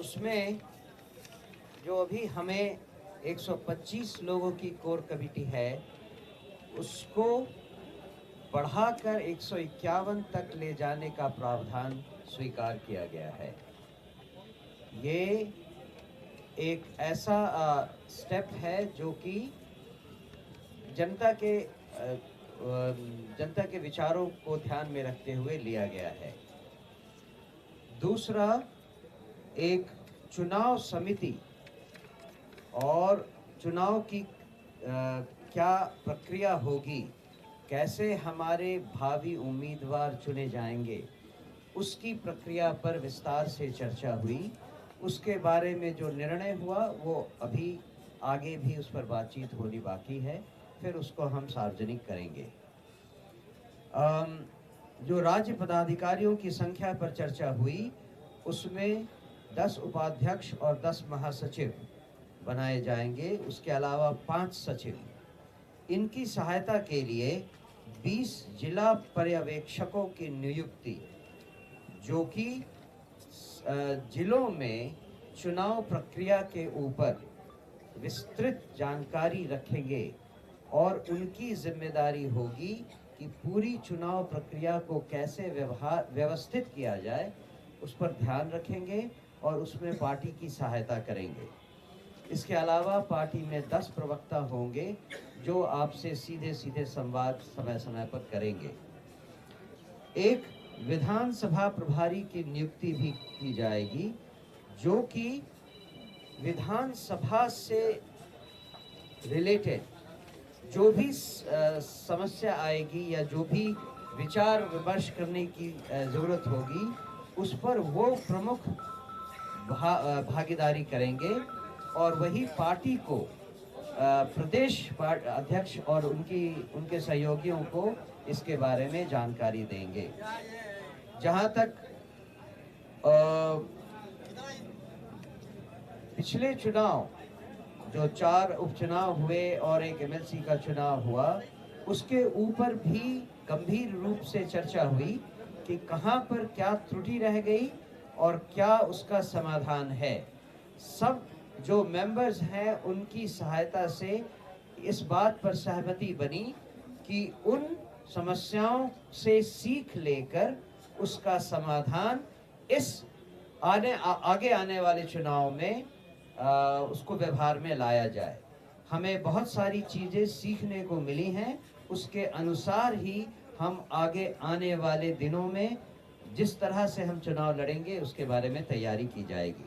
उसमें जो अभी हमें 125 लोगों की कोर कमेटी है, उसको बढ़ाकर 151 तक ले जाने का प्रावधान स्वीकार किया गया है। ये एक ऐसा स्टेप है जो कि जनता के विचारों को ध्यान में रखते हुए लिया गया है। दूसरा, एक चुनाव समिति और चुनाव की क्या प्रक्रिया होगी, कैसे हमारे भावी उम्मीदवार चुने जाएंगे, उसकी प्रक्रिया पर विस्तार से चर्चा हुई। उसके बारे में जो निर्णय हुआ वो अभी आगे भी उस पर बातचीत होनी बाकी है, फिर उसको हम सार्वजनिक करेंगे। जो राज्य पदाधिकारियों की संख्या पर चर्चा हुई, उसमें 10 उपाध्यक्ष और 10 महासचिव बनाए जाएंगे। उसके अलावा 5 सचिव। इनकी सहायता के लिए 20 जिला पर्यवेक्षकों की नियुक्ति, जो कि जिलों में चुनाव प्रक्रिया के ऊपर विस्तृत जानकारी रखेंगे और उनकी जिम्मेदारी होगी कि पूरी चुनाव प्रक्रिया को कैसे व्यवस्थित किया जाए, उस पर ध्यान रखेंगे और उसमें पार्टी की सहायता करेंगे। इसके अलावा पार्टी में 10 प्रवक्ता होंगे जो आपसे सीधे सीधे संवाद समय समय पर करेंगे। एक विधानसभा प्रभारी की नियुक्ति भी की जाएगी, जो कि विधानसभा से रिलेटेड जो भी समस्या आएगी या जो भी विचार विमर्श करने की ज़रूरत होगी, उस पर वो प्रमुख भागीदारी करेंगे और वही पार्टी को प्रदेश अध्यक्ष और उनके सहयोगियों को इसके बारे में जानकारी देंगे। जहां तक पिछले चुनाव, जो 4 उपचुनाव हुए और एक एमएलसी का चुनाव हुआ, उसके ऊपर भी गंभीर रूप से चर्चा हुई कि कहां पर क्या त्रुटि रह गई और क्या उसका समाधान है। सब जो मेंबर्स हैं उनकी सहायता से इस बात पर सहमति बनी कि उन समस्याओं से सीख लेकर उसका समाधान इस आगे आने वाले चुनाव में उसको व्यवहार में लाया जाए। हमें बहुत सारी चीज़ें सीखने को मिली हैं, उसके अनुसार ही हम आगे आने वाले दिनों में जिस तरह से हम चुनाव लड़ेंगे उसके बारे में तैयारी की जाएगी।